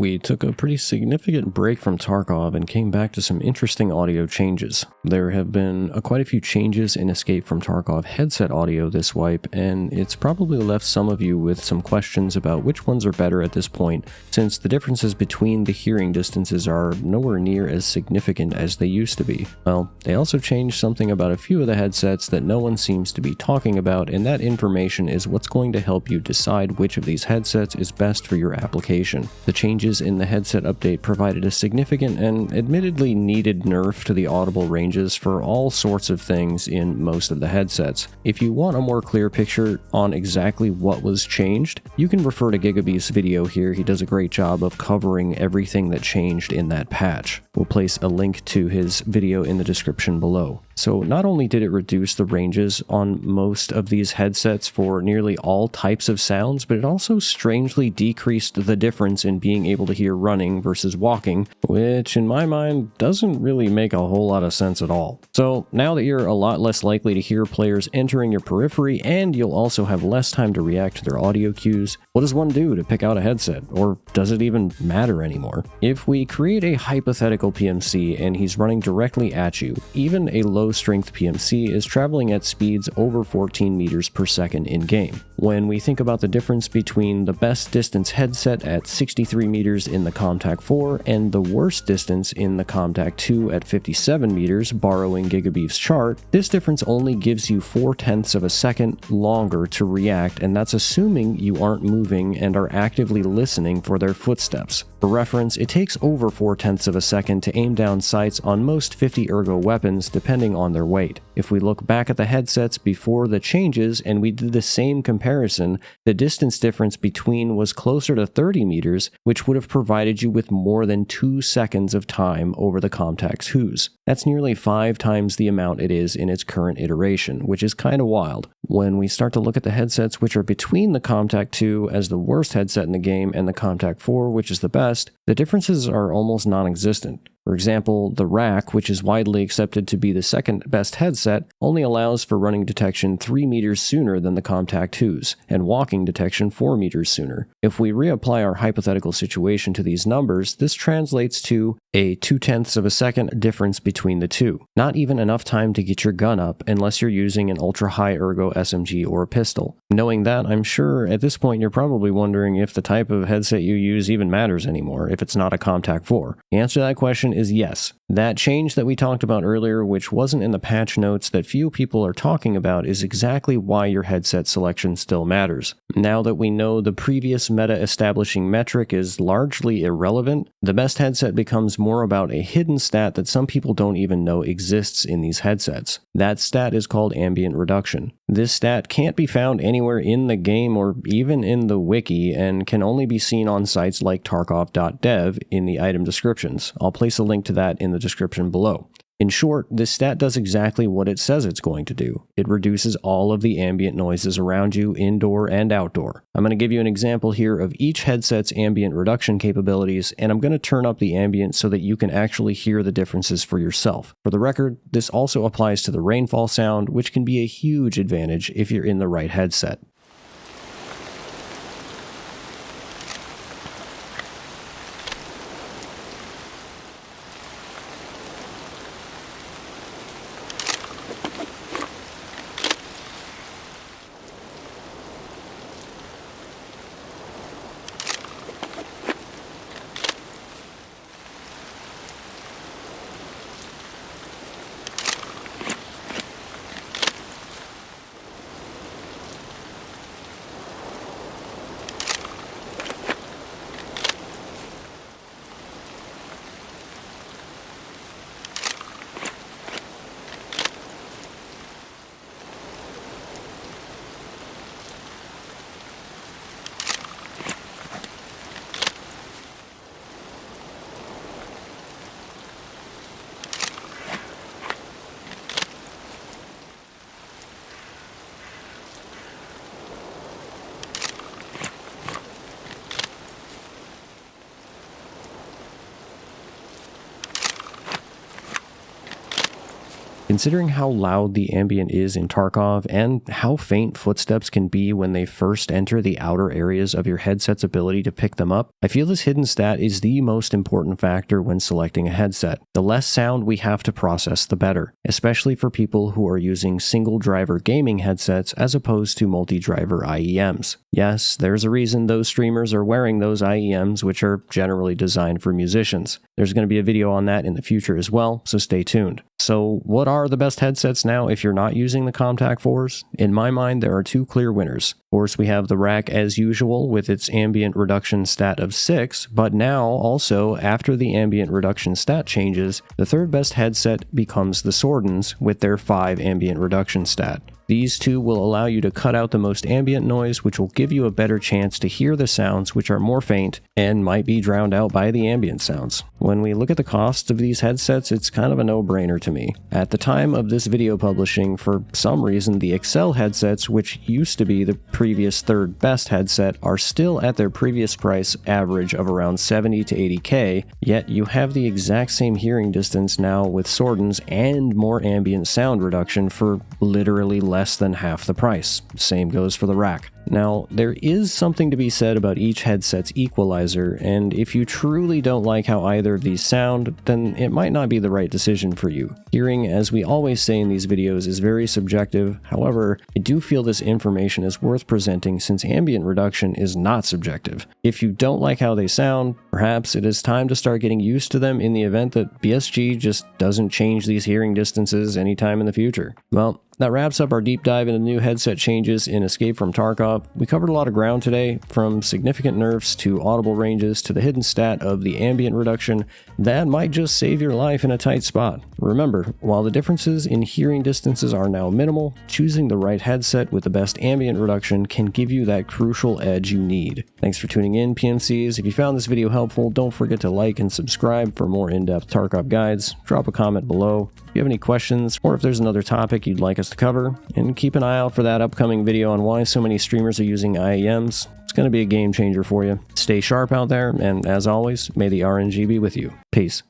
We took a pretty significant break from Tarkov and came back to some interesting audio changes. There have been quite a few changes in Escape from Tarkov headset audio this wipe, and it's probably left some of you with some questions about which ones are better at this point, since the differences between the hearing distances are nowhere near as significant as they used to be. Well, they also changed something about a few of the headsets that no one seems to be talking about, and that information is what's going to help you decide which of these headsets is best for your application. The changes in the headset update provided a significant and admittedly needed nerf to the audible ranges for all sorts of things in most of the headsets. If you want a more clear picture on exactly what was changed, you can refer to Gigabeef's video here. He does a great job of covering everything that changed in that patch. We'll place a link to his video in the description below. So not only did it reduce the ranges on most of these headsets for nearly all types of sounds, but it also strangely decreased the difference in being able to hear running versus walking, which in my mind doesn't really make a whole lot of sense at all. So now that you're a lot less likely to hear players entering your periphery, and you'll also have less time to react to their audio cues, what does one do to pick out a headset? Or does it even matter anymore? If we create a hypothetical PMC and he's running directly at you, even a low-strength PMC is traveling at speeds over 14 meters per second in-game. When we think about the difference between the best distance headset at 63 meters in the ComTac 4 and the worst distance in the ComTac 2 at 57 meters, borrowing Gigabeef's chart, this difference only gives you 0.4 of a second longer to react, and that's assuming you aren't moving and are actively listening for their footsteps. For reference, it takes over 0.4 of a second to aim down sights on most 50 ergo weapons depending on their weight. If we look back at the headsets before the changes and we did the same comparison, the distance difference between was closer to 30 meters, which would have provided you with more than 2 seconds of time over the ComTac 2s. That's nearly 5 times the amount it is in its current iteration, which is kinda wild. When we start to look at the headsets which are between the ComTac 2 as the worst headset in the game and the ComTac 4, which is the best, the differences are almost non-existent. For example, the Rack, which is widely accepted to be the second best headset, only allows for running detection 3 meters sooner than the ComTac 2s, and walking detection 4 meters sooner. If we reapply our hypothetical situation to these numbers, this translates to a 0.2 of a second difference between the two. Not even enough time to get your gun up unless you're using an ultra-high ergo SMG or a pistol. Knowing that, I'm sure at this point you're probably wondering if the type of headset you use even matters anymore, if it's not a ComTac 4. The answer to that question is yes. That change that we talked about earlier, which wasn't in the patch notes that few people are talking about, is exactly why your headset selection still matters. Now that we know the previous meta-establishing metric is largely irrelevant, the best headset becomes more about a hidden stat that some people don't even know exists in these headsets. That stat is called ambient reduction. This stat can't be found anywhere in the game or even in the wiki, and can only be seen on sites like tarkov.dev in the item descriptions. I'll place a link to that in the description below. In short, this stat does exactly what it says it's going to do. It reduces all of the ambient noises around you, indoor and outdoor. I'm going to give you an example here of each headset's ambient reduction capabilities, and I'm going to turn up the ambient so that you can actually hear the differences for yourself. For the record, this also applies to the rainfall sound, which can be a huge advantage if you're in the right headset. Considering how loud the ambient is in Tarkov and how faint footsteps can be when they first enter the outer areas of your headset's ability to pick them up, I feel this hidden stat is the most important factor when selecting a headset. The less sound we have to process, the better, especially for people who are using single-driver gaming headsets as opposed to multi-driver IEMs. Yes, there's a reason those streamers are wearing those IEMs, which are generally designed for musicians. There's going to be a video on that in the future as well, so stay tuned. So what are the best headsets now if you're not using the Comtac 4s? In my mind, there are two clear winners. Of course, we have the Rack as usual with its ambient reduction stat of 6, but now also, after the ambient reduction stat changes, the third best headset becomes the Swordens with their 5 ambient reduction stat. These two will allow you to cut out the most ambient noise, which will give you a better chance to hear the sounds which are more faint and might be drowned out by the ambient sounds. When we look at the costs of these headsets, it's kind of a no-brainer to me. At the time of this video publishing, for some reason, the Excel headsets, which used to be the previous third best headset, are still at their previous price average of around 70 to 80k, yet you have the exact same hearing distance now with Swordens and more ambient sound reduction for literally less than half the price. Same goes for the Rack. Now, there is something to be said about each headset's equalizer, and if you truly don't like how either of these sound, then it might not be the right decision for you. Hearing, as we always say in these videos, is very subjective. However, I do feel this information is worth presenting since ambient reduction is not subjective. If you don't like how they sound, perhaps it is time to start getting used to them in the event that BSG just doesn't change these hearing distances anytime in the future. Well, that wraps up our deep dive into new headset changes in Escape from Tarkov. We covered a lot of ground today, from significant nerfs to audible ranges to the hidden stat of the ambient reduction that might just save your life in a tight spot. Remember, while the differences in hearing distances are now minimal, choosing the right headset with the best ambient reduction can give you that crucial edge you need. Thanks for tuning in, PMCs. If you found this video helpful, don't forget to like and subscribe for more in-depth Tarkov guides. Drop a comment below if you have any questions, or if there's another topic you'd like us to cover, and keep an eye out for that upcoming video on why so many streamers are using IEMs. It's going to be a game changer for you. Stay sharp out there, and as always, may the RNG be with you. Peace.